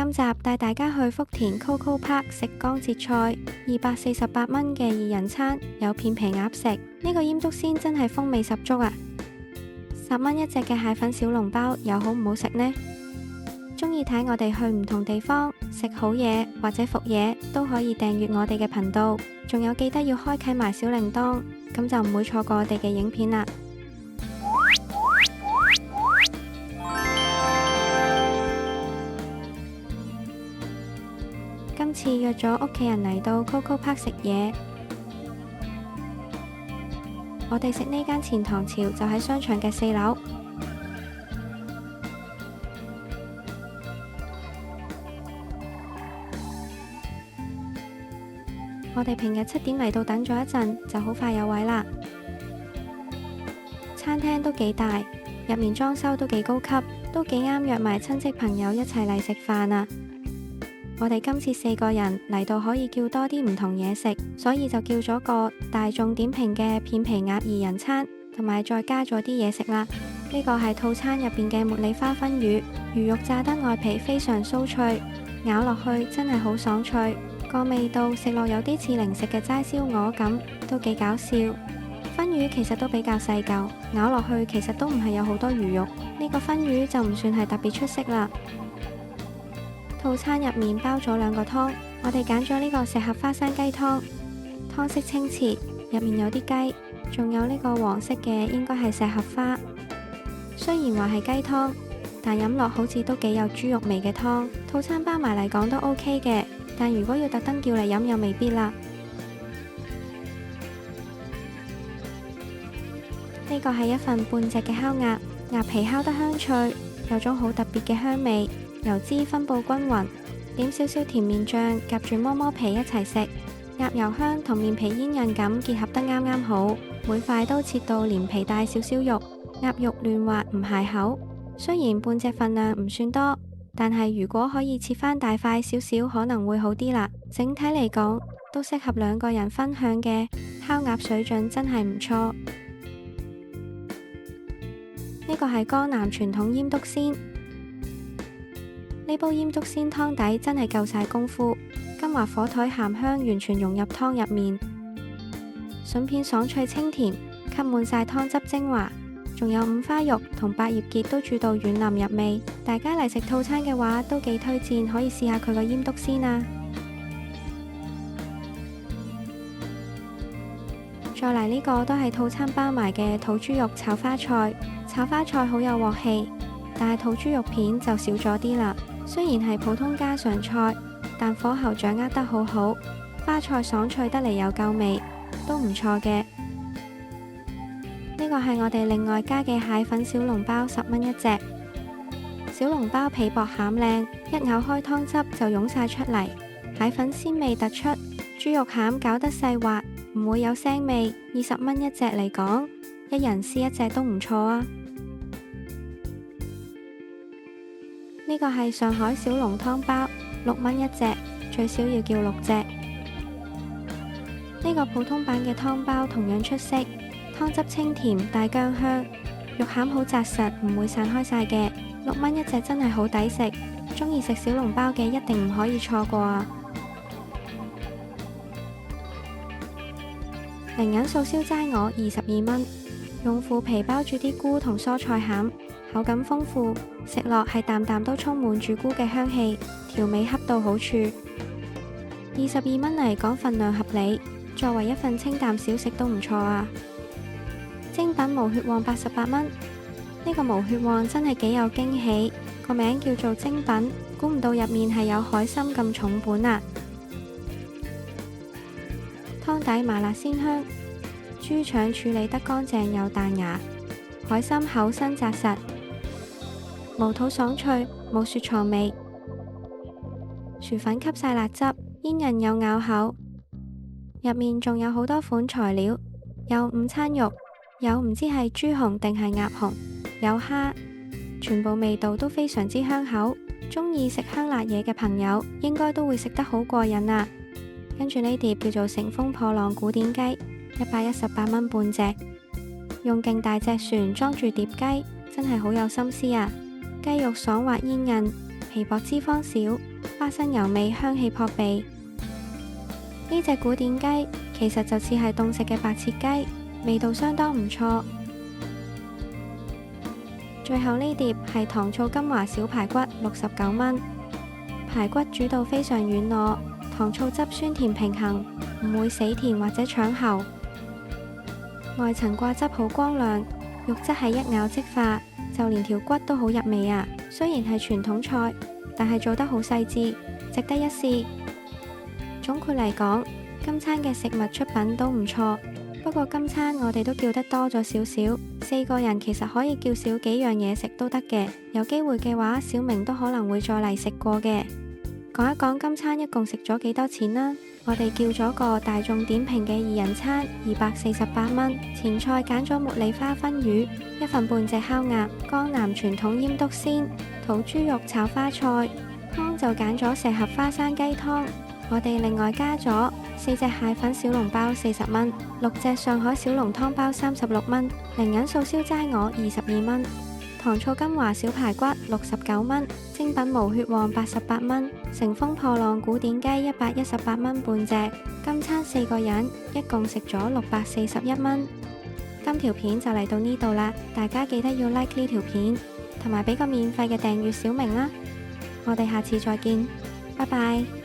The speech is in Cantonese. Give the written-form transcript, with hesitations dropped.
今集帶大家去福田 Coco Park 食江浙菜，248蚊嘅2人餐，有片皮鴨食。呢個醃竹鮮真係風味十足啊！10蚊一隻嘅蟹粉小籠包又好唔好食呢？鍾意睇我哋去唔同地方食好嘢或者服嘢，都可以訂閱我哋嘅頻道，仲有記得要開啟埋小鈴鐺，咁就唔會錯過我哋嘅影片啦。今次約咗屋企人嚟到 Coco Park 食嘢，我哋食呢間錢塘潮就喺商場嘅4樓。我哋平日7點嚟到等咗一陣，就好快有位啦。餐廳都幾大，入面裝修都幾高級，都幾啱約埋親戚朋友一齊嚟食飯啊！我哋今次4個人嚟到可以叫多啲唔同嘢食，所以就叫咗個大眾點評嘅片皮鴨2人餐，同埋再加咗啲嘢食啦。呢個係套餐入邊嘅茉莉花燻魚，魚肉炸得外皮非常酥脆，咬落去真係好爽脆，個味道食落有啲似零食嘅齋燒鵝咁，都幾搞笑。燻魚其實都比較細嚿，咬落去其實都唔係有好多魚肉，呢個燻魚就唔算係特別出色啦。套餐入面包咗2個湯，我哋揀咗呢個石盒花生雞湯，湯色清澈，入面有啲雞，仲有呢個黃色嘅應該係石盒花。雖然話係雞湯，但飲落好似都幾有豬肉味嘅湯。套餐包埋嚟講都 OK 嘅，但如果要特登叫嚟飲又未必啦。呢個係一份半隻嘅烤鴨，鴨皮烤得香脆，有種好特別嘅香味。油脂分佈均勻，點少少甜麵醬夾住摸摸皮一齊食，鴨油香同麵皮煙韌感結合得啱啱好，每塊都切到連皮帶少少肉，鴨肉嫩滑唔鞋口。雖然半隻份量唔算多，但係如果可以切返大塊少少可能會好啲啦。整體嚟講都適合2個人分享嘅，烤鴨水準真係唔錯。呢個係江南傳統醃篤鮮。呢煲醃篤鮮湯底真係夠晒功夫，金華火腿鹹香完全融入湯入面，筍片爽脆清甜，吸滿晒湯汁精華，仲有五花肉同百葉結都煮到軟腍入味。大家嚟食套餐嘅話，都幾推薦可以試下佢個醃篤鮮啊！再嚟呢個都係套餐包埋嘅土豬肉炒花菜，炒花菜好有鑊氣，但係土豬肉片就少咗啲啦。雖然係普通家常菜，但火候掌握得好好，花菜爽脆得嚟又夠味，都唔錯嘅。呢個係我哋另外加嘅蟹粉小籠包，10蚊一隻。小籠包皮薄餡靚，一咬開湯汁就湧晒出嚟，蟹粉鮮味突出，豬肉餡搞得細滑，唔會有腥味。20蚊一隻嚟講，一人試一隻都唔錯啊！呢個係上海小籠湯包，6蚊一隻，最少要叫6隻。呢個普通版嘅湯包同樣出色，湯汁清甜帶薑香，肉餡好紮實，唔會散開晒嘅。6蚊一隻真係好抵食，鍾意食小籠包嘅一定唔可以錯過啊！靈隱素燒齋鵝22蚊，用腐皮包住啲菇同蔬菜餡，口感豐富，食落係啖啖都充滿住菇嘅香氣，調味恰到好處。22蚊嚟講份量合理，作為一份清淡小食都唔錯啊！精品毛血旺88蚊，呢個毛血旺真係幾有驚喜，個名叫做精品，估唔到入面係有海參咁重本啊！湯底麻辣鮮香，豬腸處理得乾淨又彈牙，海參厚身紮實，無肚爽脆，冇雪藏味，薯粉吸晒辣汁，煙韌有咬口。入面仲有好多款材料，有午餐肉，有唔知係豬紅定係鴨紅，有蝦，全部味道都非常之香口。鍾意食香辣嘢嘅朋友，應該都會食得好過癮啊！跟住呢碟叫做乘風破浪古典雞，118蚊半隻，用勁大隻船裝住碟雞，真係好有心思啊！雞肉爽滑煙韌，皮皮薄脂肪少，花生油味香氣撲鼻。呢隻古典雞其實就似係凍食嘅白切雞，味道相當唔錯。最後呢碟係糖醋金華小排骨，69蚊。排骨煮到非常軟糯，糖醋汁酸甜平衡，唔會死甜或者搶喉。外層掛汁好光亮，肉質係一咬即化，就連條骨都好入味啊！雖然係傳統菜，但係做得好細緻，值得一試。總括嚟講，今餐嘅食物出品都唔錯，不過今餐我哋都叫得多咗少少，4個人其實可以叫少幾樣嘢食都得嘅。有機會嘅話，小明都可能會再嚟食過嘅。講一講今餐一共食咗幾多錢啦。我哋叫咗個大眾點評嘅2人餐，248蚊。前菜揀咗茉莉花燻魚，1份半隻烤鴨，江南傳統醃篤鮮，土豬肉炒花菜。湯就揀咗蛇盒花生雞湯。我哋另外加咗4隻蟹粉小籠包40蚊，6隻上海小籠湯包36蚊，靈隱素燒齋鵝22蚊，糖醋金華小排骨69蚊，精品無血旺88蚊，乘風破浪古典雞118蚊半隻。今餐4個人一共食咗641蚊。今條片就嚟到呢度啦，大家記得要 like 呢條片，同埋俾個免費嘅訂閱小明啦。我哋下次再見，拜拜。